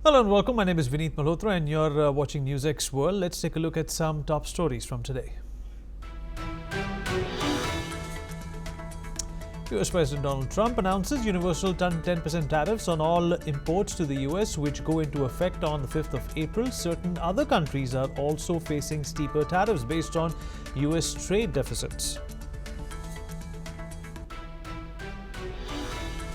Hello and welcome. My name is Vineet Malhotra and you're watching NewsX World. Let's take a look at some top stories from today. US President Donald Trump announces universal 10% tariffs on all imports to the US, which go into effect on the 5th of April. Certain other countries are also facing steeper tariffs based on US trade deficits.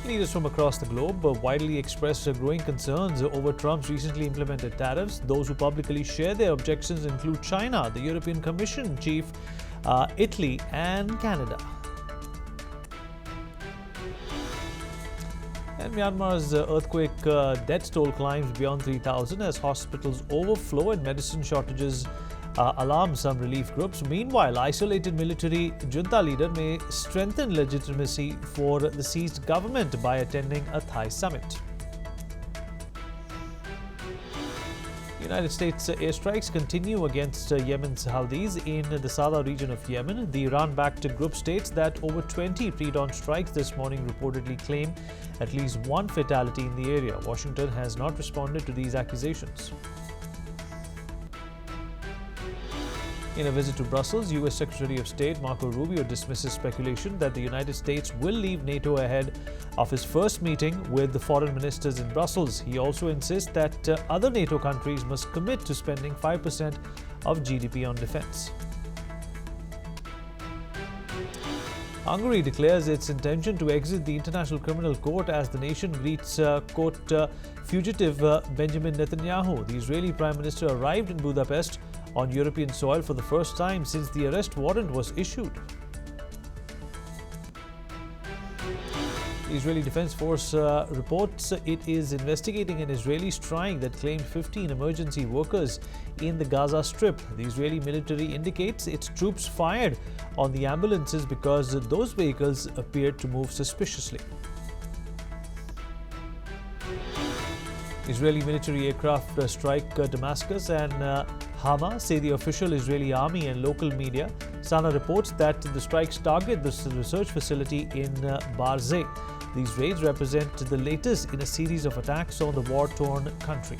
Leaders from across the globe widely expressed growing concerns over Trump's recently implemented tariffs. Those who publicly share their objections include China, the European Commission chief, Italy, and Canada. And Myanmar's earthquake death toll climbs beyond 3,000 as hospitals overflow and medicine shortages alarm some relief groups. Meanwhile, isolated military junta leader may strengthen legitimacy for the seized government by attending a Thai summit. United States airstrikes continue against Yemen's Houthis in the Saada region of Yemen. The Iran-backed group states that over 20 pre-dawn strikes this morning reportedly claim at least one fatality in the area. Washington has not responded to these accusations. In a visit to Brussels, U.S. Secretary of State Marco Rubio dismisses speculation that the United States will leave NATO ahead of his first meeting with the foreign ministers in Brussels. He also insists that other NATO countries must commit to spending 5% of GDP on defense. Hungary declares its intention to exit the International Criminal Court as the nation greets fugitive Benjamin Netanyahu. The Israeli Prime Minister arrived in Budapest on European soil for the first time since the arrest warrant was issued. The Israeli Defense Force reports it is investigating an Israeli strike that claimed 15 emergency workers in the Gaza Strip. The Israeli military indicates its troops fired on the ambulances because those vehicles appeared to move suspiciously. Israeli military aircraft strike Damascus and Hama, say the official Israeli army and local media. Sana reports that the strikes target the research facility in Barzeh. These raids represent the latest in a series of attacks on the war-torn country.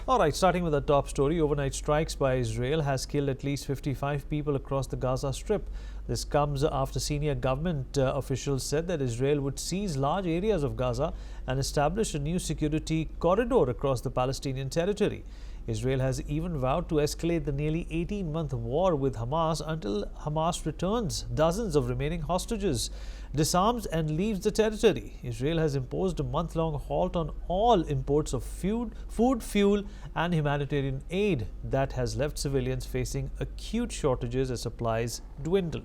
Alright, starting with the top story, overnight strikes by Israel has killed at least 55 people across the Gaza Strip. This comes after senior government officials said that Israel would seize large areas of Gaza and establish a new security corridor across the Palestinian territory. Israel has even vowed to escalate the nearly 18-month war with Hamas until Hamas returns dozens of remaining hostages, disarms and leaves the territory. Israel has imposed a month-long halt on all imports of food, fuel and humanitarian aid that has left civilians facing acute shortages as supplies dwindle.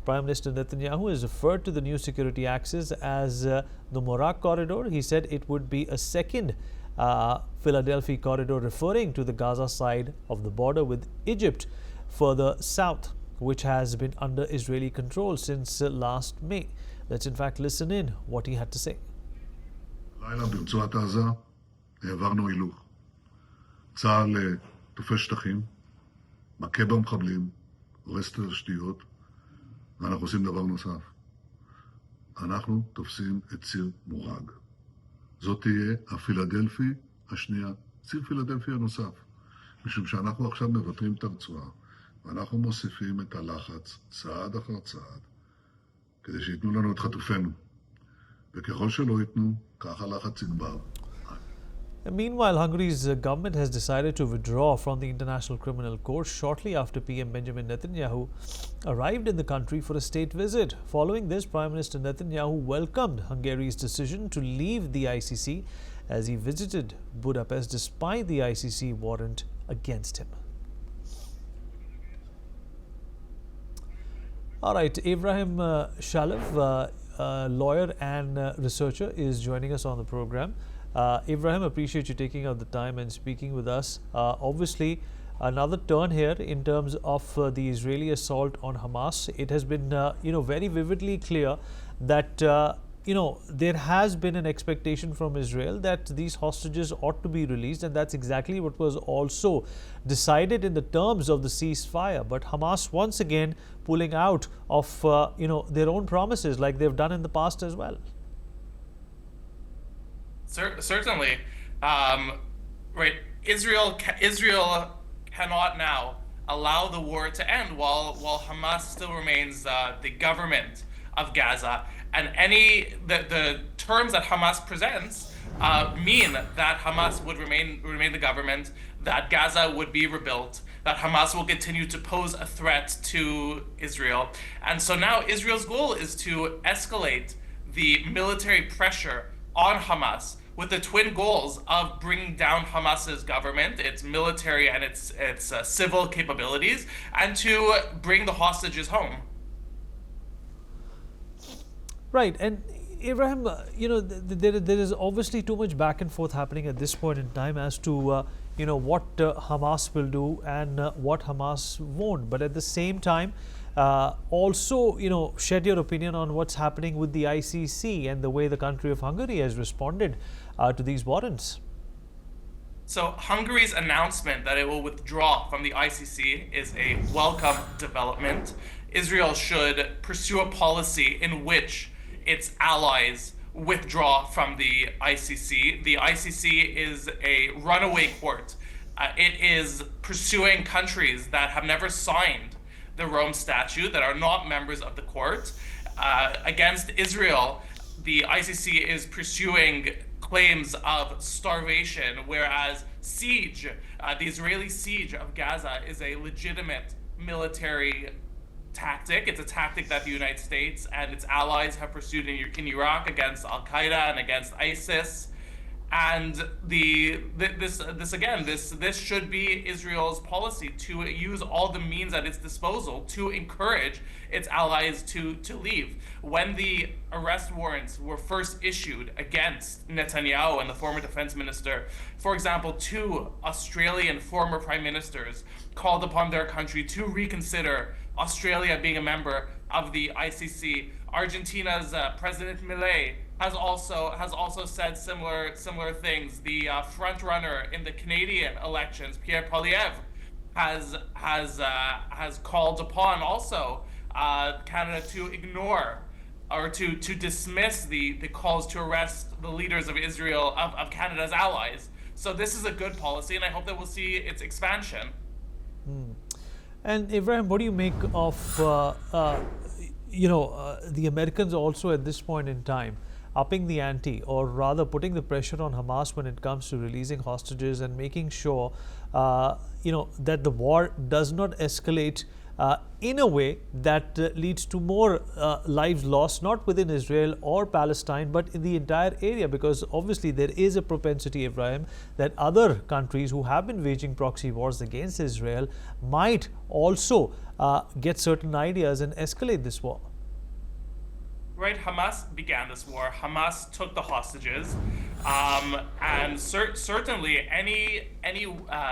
Prime Minister Netanyahu has referred to the new security axis as the Morak corridor. He said it would be a second Philadelphia corridor, referring to the Gaza side of the border with Egypt further south, which has been under Israeli control since last May. Let's in fact listen in what he had to say. לילה ברצועת עזה העברנו הילוך. צה"ל תופס שטחים, מכה במחבלים, הורס את התשתיות, ואנחנו עושים דבר נוסף. אנחנו תופסים את ציר מורג. זאת תהיה הפילדלפי השנייה, ציר פילדלפי הנוסף. משום שאנחנו עכשיו מבטרים את הרצועה, ואנחנו מוסיפים את הלחץ צעד אחר צעד, כדי שיתנו לנו את חטופינו. וככל שלא ייתנו, כך הלחץ יגבר. Meanwhile, Hungary's government has decided to withdraw from the International Criminal Court shortly after PM Benjamin Netanyahu arrived in the country for a state visit. Following this, Prime Minister Netanyahu welcomed Hungary's decision to leave the ICC as he visited Budapest despite the ICC warrant against him. All right, Ibrahim Shalev, lawyer and researcher, is joining us on the program. Ibrahim, appreciate you taking out the time and speaking with us. Obviously, another turn here in terms of the Israeli assault on Hamas. It has been, very vividly clear that there has been an expectation from Israel that these hostages ought to be released, and that's exactly what was also decided in the terms of the ceasefire. But Hamas once again pulling out of their own promises, like they've done in the past as well. Certainly, right? Israel cannot now allow the war to end while Hamas still remains the government of Gaza, and the terms that Hamas presents mean that Hamas would remain the government, that Gaza would be rebuilt, that Hamas will continue to pose a threat to Israel. And so now Israel's goal is to escalate the military pressure on Hamas, with the twin goals of bringing down Hamas's government, its military and its civil capabilities, and to bring the hostages home. Right, and Ibrahim, there is obviously too much back and forth happening at this point in time as to what Hamas will do and what Hamas won't. But at the same time, also shed your opinion on what's happening with the ICC and the way the country of Hungary has responded to these warrants. So Hungary's announcement that it will withdraw from the ICC is a welcome development. Israel should pursue a policy in which its allies withdraw from the ICC. The ICC is a runaway court. It is pursuing countries that have never signed the Rome Statute, that are not members of the court. Against Israel, the ICC is pursuing claims of starvation, whereas siege, the Israeli siege of Gaza, is a legitimate military tactic. It's a tactic that the United States and its allies have pursued in Iraq against Al-Qaeda and against ISIS. And this should be Israel's policy, to use all the means at its disposal to encourage its allies to leave. When the arrest warrants were first issued against Netanyahu and the former defense minister, for example, 2 Australian former prime ministers called upon their country to reconsider Australia being a member of the ICC. Argentina's President Milei has also said similar things. The front runner in the Canadian elections, Pierre Poilievre, has called upon also Canada to ignore or to dismiss the calls to arrest the leaders of Israel, of Canada's allies. So this is a good policy, and I hope that we'll see its expansion. And Ibrahim, what do you make of the Americans also at this point in time upping the ante, or rather putting the pressure on Hamas when it comes to releasing hostages and making sure that the war does not escalate in a way that leads to more lives lost, not within Israel or Palestine, but in the entire area? Because obviously there is a propensity, Ibrahim, that other countries who have been waging proxy wars against Israel might also get certain ideas and escalate this war. Right, Hamas began this war. Hamas took the hostages, and certainly any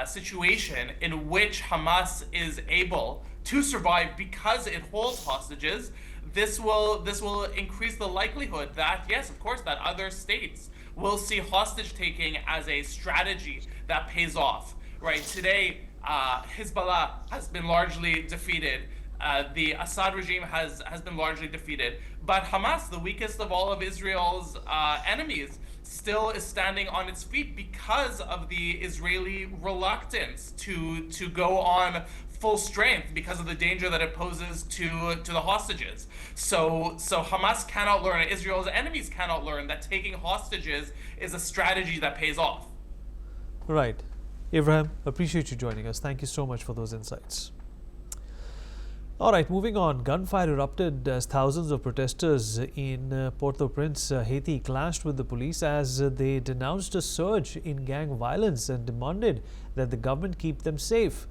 situation in which Hamas is able to survive because it holds hostages, this will increase the likelihood that, yes, of course, that other states will see hostage taking as a strategy that pays off. Right, today, Hezbollah has been largely defeated. The Assad regime has been largely defeated, but Hamas, the weakest of all of Israel's enemies, still is standing on its feet because of the Israeli reluctance to go on full strength, because of the danger that it poses to the hostages. So Hamas cannot learn, Israel's enemies cannot learn that taking hostages is a strategy that pays off. Right. Ibrahim, appreciate you joining us. Thank you so much for those insights. All right, moving on. Gunfire erupted as thousands of protesters in Port-au-Prince, Haiti, clashed with the police as they denounced a surge in gang violence and demanded that the government keep them safe.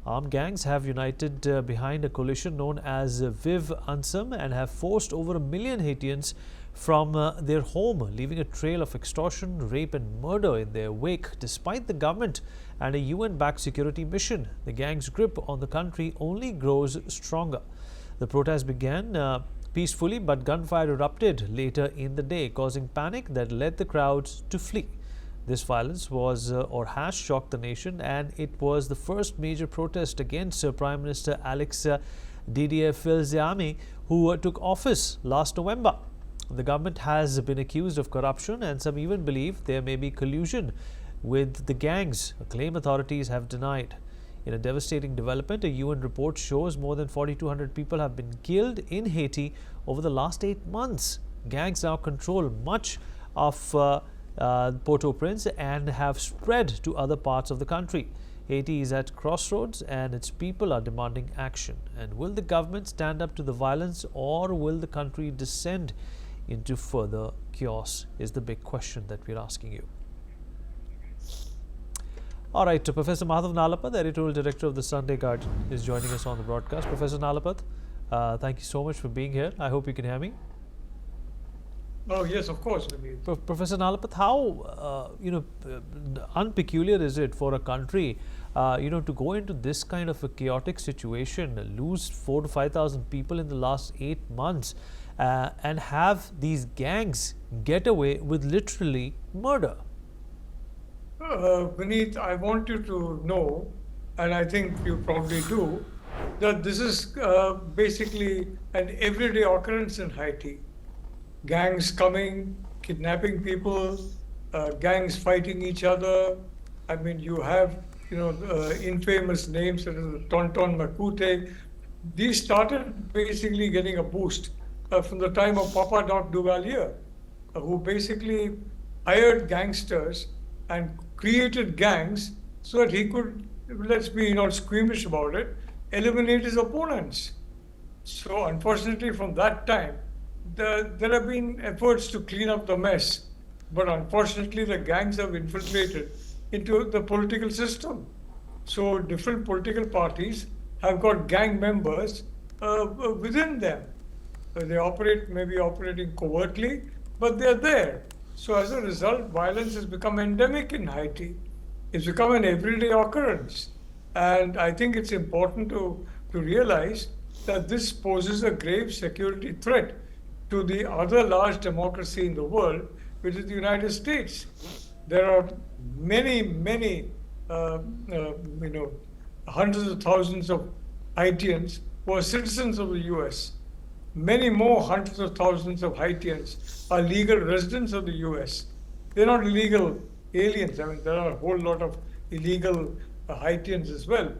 Armed gangs have united behind a coalition known as Vive Ansem and have forced over 1 million Haitians from their home, leaving a trail of extortion, rape and murder in their wake. Despite the government and a UN-backed security mission, the gang's grip on the country only grows stronger. The protest began peacefully, but gunfire erupted later in the day, causing panic that led the crowds to flee. This violence was or has shocked the nation, and it was the first major protest against Prime Minister Alex Didier-Filzami, who took office last November. The government has been accused of corruption, and some even believe there may be collusion with the gangs, a claim authorities have denied. In a devastating development, a UN report shows more than 4,200 people have been killed in Haiti over the last 8 months. Gangs now control much of Port-au-Prince and have spread to other parts of the country. Haiti is at crossroads and its people are demanding action. And will the government stand up to the violence, or will the country descend into further chaos, is the big question that we're asking you. All right, Professor Madhav Nalapat, the editorial director of the Sunday Guardian, is joining us on the broadcast. Professor Nalapat, thank you so much for being here. I hope you can hear me. Oh yes, of course. Professor Nalapat, how unpeculiar is it for a country, to go into this kind of a chaotic situation, lose 4,000 to 5,000 people in the last 8 months, and have these gangs get away with literally murder? Vineet, I want you to know, and I think you probably do, that this is basically an everyday occurrence in Haiti. Gangs coming, kidnapping people, gangs fighting each other. I mean, you have, infamous names such as Tonton Makute. These started basically getting a boost from the time of Papa Doc Duvalier, who basically hired gangsters and created gangs so that he could, let's be not squeamish about it, eliminate his opponents. So unfortunately from that time, there have been efforts to clean up the mess, but unfortunately the gangs have infiltrated into the political system. So different political parties have got gang members within them. They operate, maybe operating covertly, but they're there. So as a result, violence has become endemic in Haiti. It's become an everyday occurrence. And I think it's important to realize that this poses a grave security threat to the other large democracy in the world, which is the United States. There are many, hundreds of thousands of Haitians who are citizens of the US. Many more hundreds of thousands of Haitians are legal residents of the US. They're not illegal aliens. I mean, there are a whole lot of illegal Haitians as well.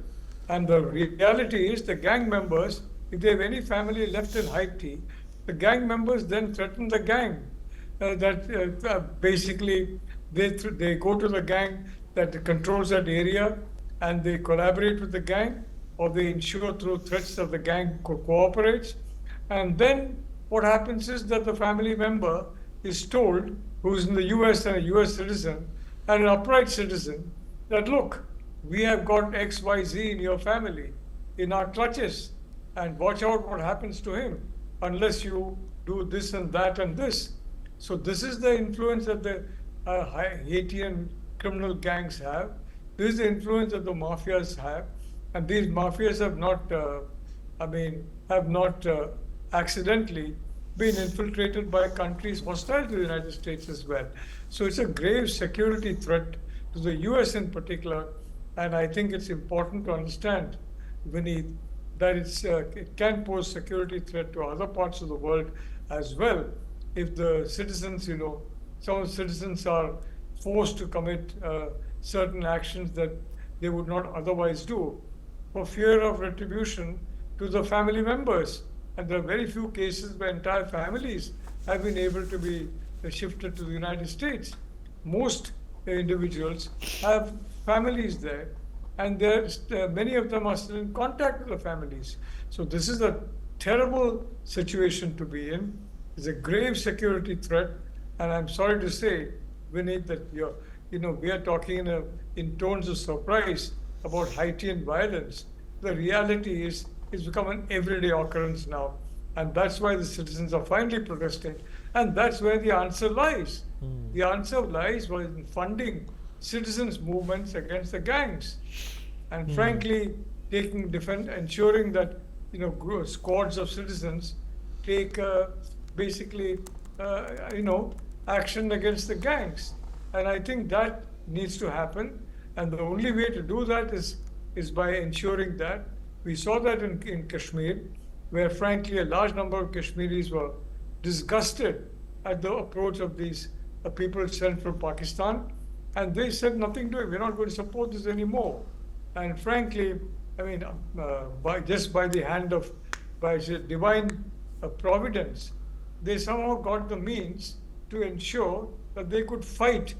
And the reality is the gang members, if they have any family left in Haiti, the gang members then threaten the gang. Basically, they go to the gang that controls that area and they collaborate with the gang, or they ensure through threats that the gang cooperates. And then what happens is that the family member is told, who's in the US and a US citizen, and an upright citizen, that look, we have got XYZ in your family, in our clutches, and watch out what happens to him unless you do this and that and this. So this is the influence that the Haitian criminal gangs have. This is the influence that the mafias have. And these mafias have not accidentally been infiltrated by countries hostile to the United States as well. So it's a grave security threat to the US in particular. And I think it's important to understand, Vineet, that it can pose security threat to other parts of the world as well. If the citizens, some of the citizens are forced to commit certain actions that they would not otherwise do for fear of retribution to the family members. And there are very few cases where entire families have been able to be shifted to the United States. Most individuals have families there, and many of them are still in contact with the families. So this is a terrible situation to be in. It's a grave security threat, and I'm sorry to say, Vineet, that we are talking in tones of surprise about Haitian violence. The reality is it's become an everyday occurrence now, and that's why the citizens are finally protesting, and that's where the answer lies. The answer lies in funding citizens' movements against the gangs, and frankly, ensuring that squads of citizens take basically, action against the gangs. And I think that needs to happen. And the only way to do that is by ensuring that. We saw that in Kashmir, where frankly a large number of Kashmiris were disgusted at the approach of these people sent from Pakistan. And they said nothing to it. We're not going to support this anymore. And frankly, I mean, by divine providence, they somehow got the means to ensure that they could fight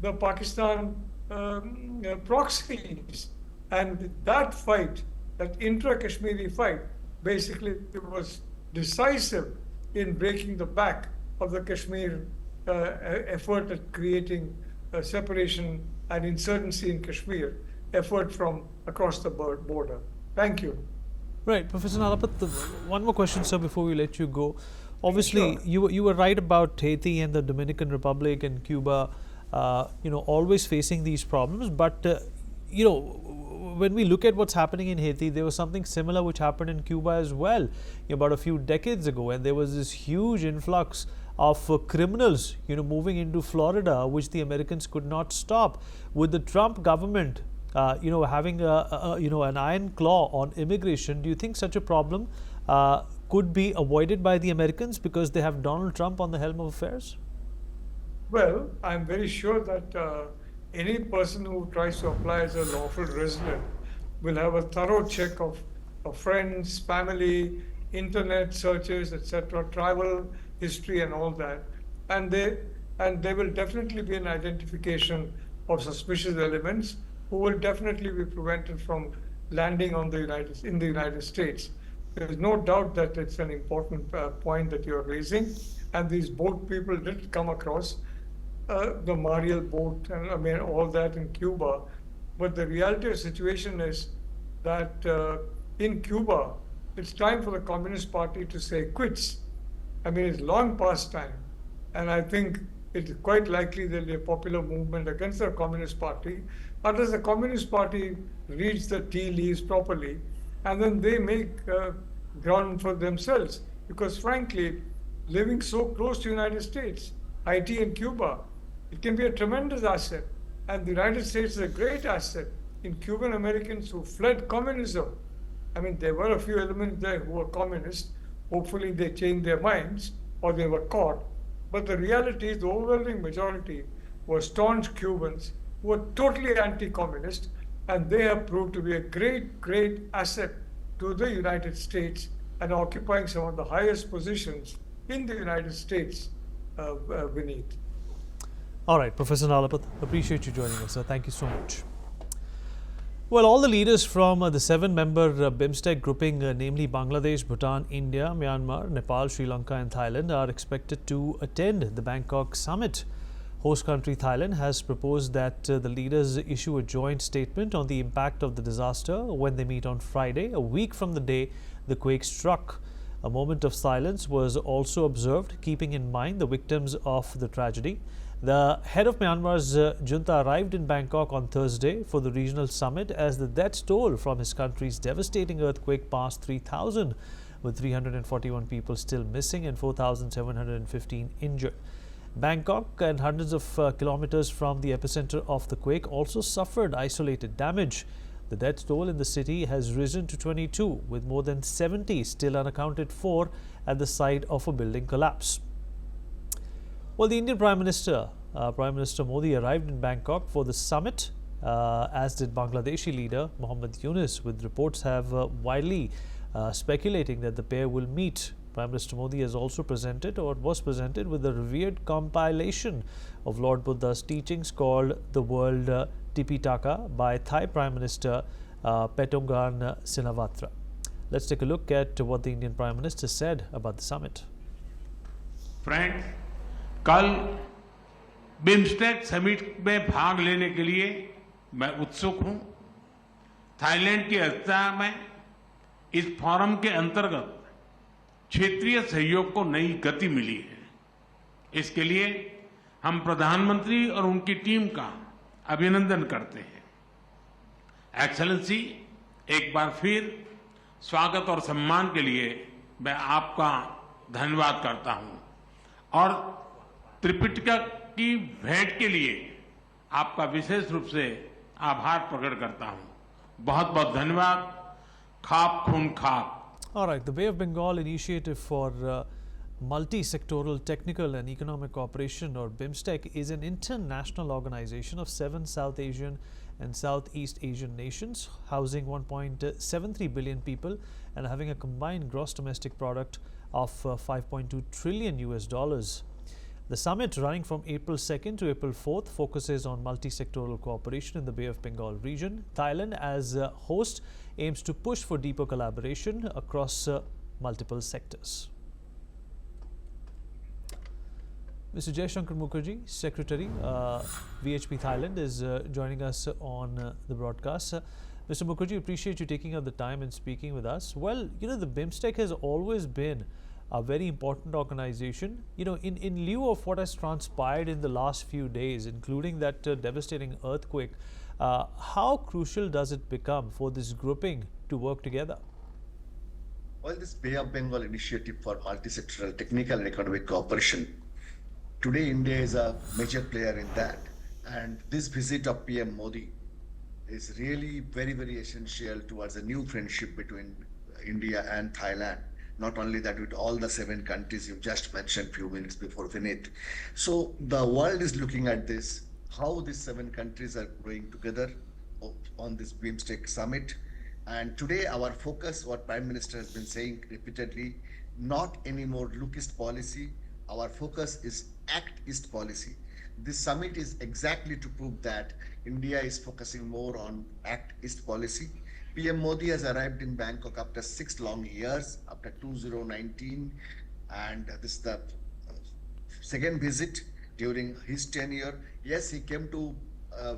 the Pakistan proxies. And that fight, that intra-Kashmiri fight, basically was decisive in breaking the back of the Kashmir effort at creating separation and insurgency in Kashmir, effort from across the border. Thank you. Right, Professor Nalapat, one more question, sir, before we let you go. Obviously, Sure. you were right about Haiti and the Dominican Republic and Cuba, always facing these problems. But when we look at what's happening in Haiti, there was something similar which happened in Cuba as well, about a few decades ago, and there was this huge influx of criminals, moving into Florida, which the Americans could not stop. With the Trump government, having an iron claw on immigration, do you think such a problem could be avoided by the Americans because they have Donald Trump on the helm of affairs? Well, I'm very sure that any person who tries to apply as a lawful resident will have a thorough check of friends, family, internet searches, etc., travel history and all that. And there will definitely be an identification of suspicious elements who will definitely be prevented from landing in the United States. There is no doubt that it's an important point that you're raising. And these boat people did come across the Mariel boat and all that in Cuba. But the reality of the situation is that in Cuba, it's time for the Communist Party to say quits. It's long past time. And I think it's quite likely there'll be a popular movement against the Communist Party unless the Communist Party reads the tea leaves properly, and then they make ground for themselves. Because frankly, living so close to the United States, Haiti and Cuba, it can be a tremendous asset. And the United States is a great asset in Cuban Americans who fled communism. There were a few elements there who were communist. Hopefully they changed their minds or they were caught. But the reality is the overwhelming majority were staunch Cubans who were totally anti-communist, and they have proved to be a great, great asset to the United States and occupying some of the highest positions in the United States, Vineet. All right, Professor Nalapat, appreciate you joining us, sir. Thank you so much. Well, all the leaders from the 7-member BIMSTEC grouping, namely Bangladesh, Bhutan, India, Myanmar, Nepal, Sri Lanka and Thailand, are expected to attend the Bangkok summit. Host country Thailand has proposed that the leaders issue a joint statement on the impact of the disaster when they meet on Friday, a week from the day the quake struck. A moment of silence was also observed, keeping in mind the victims of the tragedy. The head of Myanmar's junta arrived in Bangkok on Thursday for the regional summit as the death toll from his country's devastating earthquake passed 3,000, with 341 people still missing and 4,715 injured. Bangkok, and hundreds of kilometers from the epicenter of the quake, also suffered isolated damage. The death toll in the city has risen to 22, with more than 70 still unaccounted for at the site of a building collapse. Well, the Indian Prime Minister Modi arrived in Bangkok for the summit, as did Bangladeshi leader Mohammad Yunus, with reports have widely speculating that the pair will meet. Prime Minister Modi has also was presented with a revered compilation of Lord Buddha's teachings called The World Tipitaka by Thai Prime Minister Petongran Shinawatra. Let's take a look at what the Indian Prime Minister said about the summit. Friends, कल BIMSTEC summit में भाग लेने के लिए मैं उत्सुक हूं। Thailand की अध्यक्षता में इस फोरम के अंतर्गत क्षेत्रीय सहयोग को नई गति मिली है। इसके लिए हम प्रधानमंत्री और उनकी टीम का अभिनंदन करते हैं। एक्सेलेंसी, एक बार फिर स्वागत और सम्मान के लिए मैं आपका धन्यवाद करता हूं और त्रिपिटक की भेंट के लिए आपका विशेष रूप से आभार प्रकट करता हूं। बहुत बहुत धन्यवाद। खाप खून खाप। All right, the Bay of Bengal Initiative for Multi-Sectoral Technical and Economic Cooperation, or BIMSTEC, is an international organization of 7 South Asian and Southeast Asian nations, housing 1.73 billion people and having a combined gross domestic product of 5.2 trillion US dollars. The summit, running from April 2nd to April 4th, focuses on multi-sectoral cooperation in the Bay of Bengal region. Thailand, as host, aims to push for deeper collaboration across multiple sectors. Mr. Jaishankar Mukherjee, Secretary, VHP Thailand, is joining us on the broadcast. Mr. Mukherjee, appreciate you taking out the time and speaking with us. Well, you know, the BIMSTEC has always been a very important organization. You know, in lieu of what has transpired in the last few days, including that devastating earthquake, how crucial does it become for this grouping to work together? Well, this Bay of Bengal Initiative for Multi-Sectoral Technical and Economic Cooperation, today India is a major player in that. And this visit of PM Modi is really very, very essential towards a new friendship between India and Thailand. Not only that, with all the 7 countries you just mentioned few minutes before Vinit. So the world is looking at this, how these 7 countries are growing together on this BIMSTEC summit. And today our focus, what Prime Minister has been saying repeatedly, not anymore look East policy. Our focus is act East policy. This summit is exactly to prove that India is focusing more on act East policy. PM Modi has arrived in Bangkok after 6 long years, after 2019, and this is the second visit during his tenure. Yes, he came to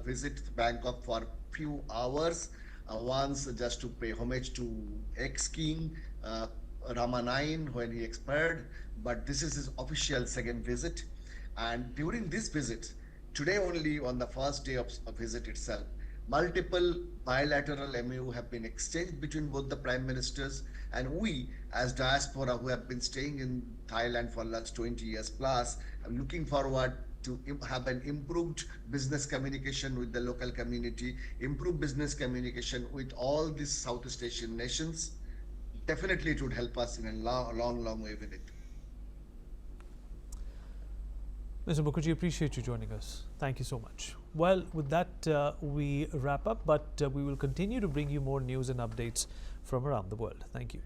visit Bangkok for few hours, once just to pay homage to ex-king Rama IX when he expired, but this is his official second visit. And during this visit, today only on the first day of visit itself, multiple bilateral MOU have been exchanged between both the prime ministers, and we as diaspora who have been staying in Thailand for last 20 years plus are looking forward to have an improved business communication with the local community, improved business communication with all these Southeast Asian nations. Definitely it would help us in a long way with it. Mr. Mukherjee, appreciate you joining us. Thank you so much. Well, with that, we wrap up, but we will continue to bring you more news and updates from around the world. Thank you.